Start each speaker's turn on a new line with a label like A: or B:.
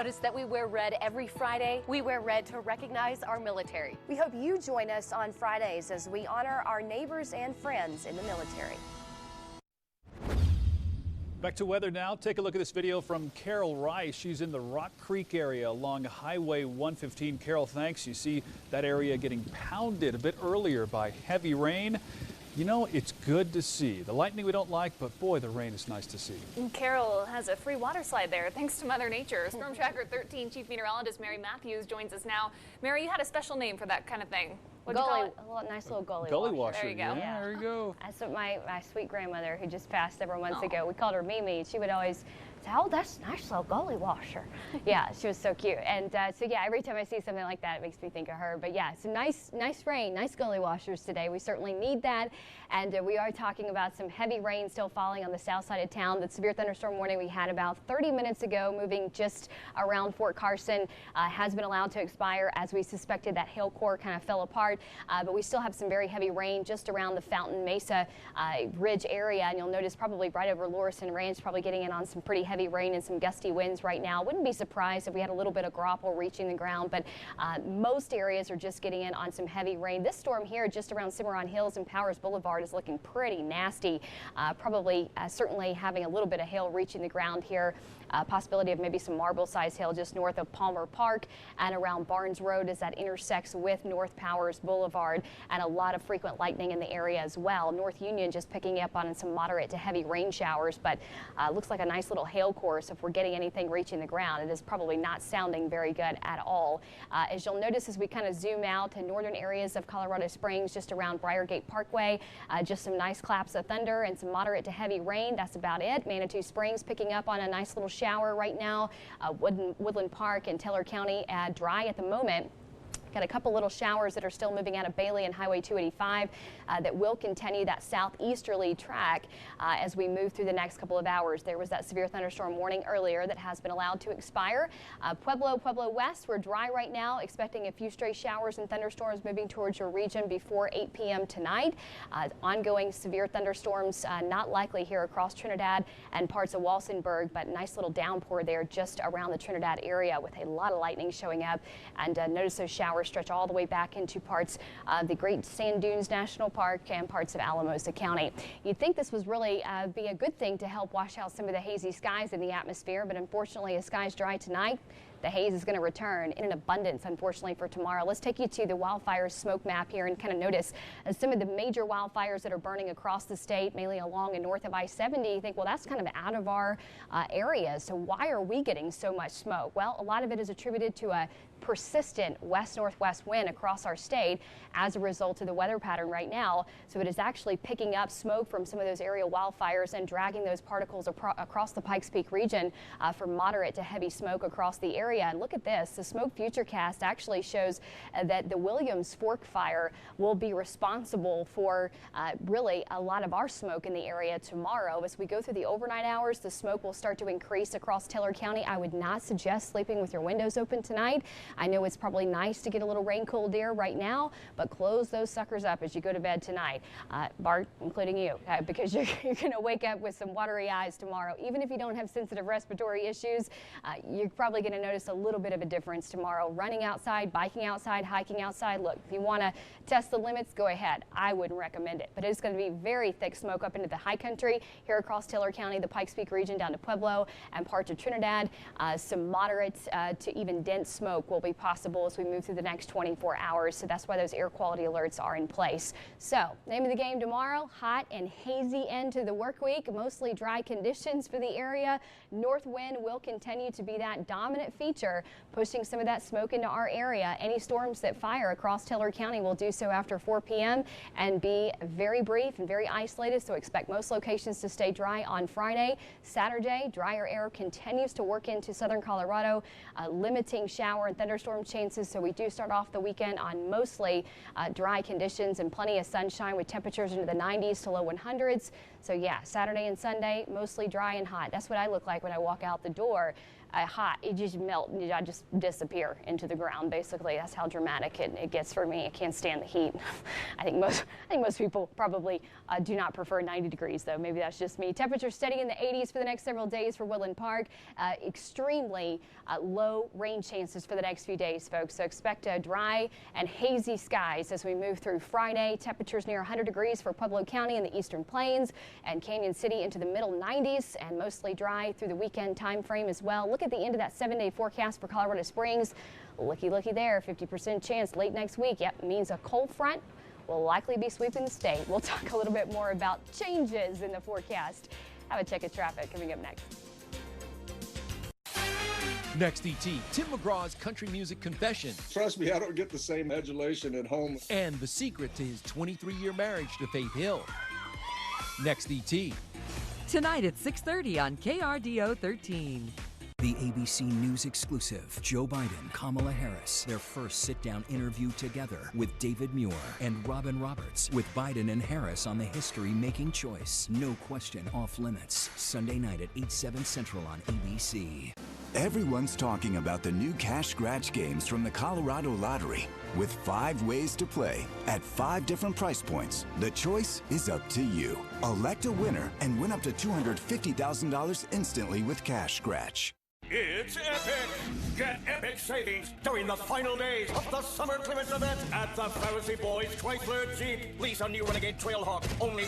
A: Notice that we wear red every Friday. We wear red to recognize our military.
B: We hope you join us on Fridays as we honor our neighbors and friends in the military.
C: Back to weather now. Take a look at this video from Carol Rice. She's in the Rock Creek area along Highway 115. Carol, thanks. You see that area getting pounded a bit earlier by heavy rain. You know, it's good to see. The lightning we don't like, but boy, the rain is nice to see.
D: And Carol has a free water slide there, thanks to Mother Nature. Storm Tracker 13 Chief Meteorologist Mary Matthews joins us now. Mary, you had a special name for that kind of thing. What'd you call it?
B: A nice little gully
C: washer.
D: There you go.
C: Yeah, there you go.
B: That's what my sweet grandmother, who just passed several months ago, we called her Mimi. She would always say, "Oh, that's a nice little gully washer." Yeah, she was so cute. And so yeah, every time I see something like that, it makes me think of her. But yeah, some nice rain, nice gully washers today. We certainly need that. And we are talking about some heavy rain still falling on the south side of town. The severe thunderstorm warning we had about 30 minutes ago, moving just around Fort Carson, has been allowed to expire as we suspected. That hail core kind of fell apart, but we still have some very heavy rain just around the Fountain Mesa Ridge area. And you'll notice probably right over Lorison Ranch, probably getting in on some pretty heavy rain and some gusty winds right now. Wouldn't be surprised if we had a little bit of graupel reaching the ground, but most areas are just getting in on some heavy rain. This storm here just around Cimarron Hills and Powers Boulevard is looking pretty nasty. Probably certainly having a little bit of hail reaching the ground here. Possibility of maybe some marble-sized hail just north of Palmer Park and around Barnes Road as that intersects with North Powers Boulevard, and a lot of frequent lightning in the area as well. North Union just picking up on some moderate to heavy rain showers, but looks like a nice little hail course. If we're getting anything reaching the ground, it is probably not sounding very good at all. As you'll notice as we kind of zoom out to northern areas of Colorado Springs, just around Briargate Parkway, just some nice claps of thunder and some moderate to heavy rain. That's about it. Manitou Springs picking up on a nice little shower right now. Woodland Park and Teller County dry at the moment. Got a couple little showers that are still moving out of Bailey and Highway 285 that will continue that southeasterly track as we move through the next couple of hours. There was that severe thunderstorm warning earlier that has been allowed to expire. Pueblo West, we're dry right now, expecting a few stray showers and thunderstorms moving towards your region before 8 p.m. tonight. Ongoing severe thunderstorms not likely here across Trinidad and parts of Walsenburg, but nice little downpour there just around the Trinidad area with a lot of lightning showing up. And notice those showers stretch all the way back into parts of the Great Sand Dunes National Park and parts of Alamosa County. You'd think this was really be a good thing to help wash out some of the hazy skies in the atmosphere, but unfortunately as skies dry tonight, the haze is going to return in an abundance, unfortunately, for tomorrow. Let's take you to the wildfire smoke map here and kind of notice some of the major wildfires that are burning across the state, mainly along and north of I-70. You think, well, that's kind of out of our area. So why are we getting so much smoke? Well, a lot of it is attributed to a persistent west-northwest wind across our state as a result of the weather pattern right now. So it is actually picking up smoke from some of those aerial wildfires and dragging those particles across the Pikes Peak region for moderate to heavy smoke across the area. And look at this. The Smoke Futurecast actually shows that the Williams Fork fire will be responsible for really a lot of our smoke in the area tomorrow. As we go through the overnight hours, the smoke will start to increase across Teller County. I would not suggest sleeping with your windows open tonight. I know it's probably nice to get a little rain cooled air right now, but close those suckers up as you go to bed tonight. Bart, including you, because you're going to wake up with some watery eyes tomorrow. Even if you don't have sensitive respiratory issues, you're probably going to notice a little bit of a difference tomorrow. Running outside, biking outside, hiking outside. Look, if you want to test the limits, go ahead. I wouldn't recommend it, but it's going to be very thick smoke up into the high country here across Teller County, the Pikes Peak region down to Pueblo and parts of Trinidad. Some moderate to even dense smoke will be possible as we move through the next 24 hours. So that's why those air quality alerts are in place. So name of the game tomorrow, hot and hazy end to the work week, mostly dry conditions for the area. North wind will continue to be that dominant feature, pushing some of that smoke into our area. Any storms that fire across Teller County will do so after 4 p.m. and be very brief and very isolated, so expect most locations to stay dry on Friday. Saturday, drier air continues to work into southern Colorado, limiting shower and thunderstorm chances, so we do start off the weekend on mostly dry conditions and plenty of sunshine with temperatures into the 90s to low 100s. So yeah, Saturday and Sunday, mostly dry and hot. That's what I look like when I walk out the door. hot, it just melt and I just disappear into the ground. Basically, that's how dramatic it gets for me. I can't stand the heat. I think most people probably do not prefer 90 degrees, though. Maybe that's just me. Temperatures steady in the 80s for the next several days for Woodland Park. Extremely low rain chances for the next few days, folks. So expect dry and hazy skies as we move through Friday. Temperatures near 100 degrees for Pueblo County in the Eastern Plains and Canyon City into the middle 90s, and mostly dry through the weekend time frame as well. Look at the end of that 7-day forecast for Colorado Springs. Looky there, 50% chance late next week. Yep, means a cold front will likely be sweeping the state. We'll talk a little bit more about changes in the forecast. Have a check of traffic coming up next.
E: Next, ET, Tim McGraw's country music confession.
F: Trust me, I don't get the same adulation at home.
E: And the secret to his 23-year marriage to Faith Hill. Next, ET.
G: Tonight at 6:30 on KRDO 13.
H: The ABC News exclusive, Joe Biden, Kamala Harris, their first sit-down interview together with David Muir and Robin Roberts, with Biden and Harris on the history-making choice. No question off limits. Sunday night at 8/7 Central on ABC.
I: Everyone's talking about the new Cash Scratch games from the Colorado Lottery. With 5 ways to play at 5 different price points, the choice is up to you. Elect a winner and win up to $250,000 instantly with Cash Scratch.
J: It's epic! Get epic savings during the final days of the Summer Clearance event at the Pharisee Boys Chrysler Jeep. Lease a new Renegade Trailhawk, only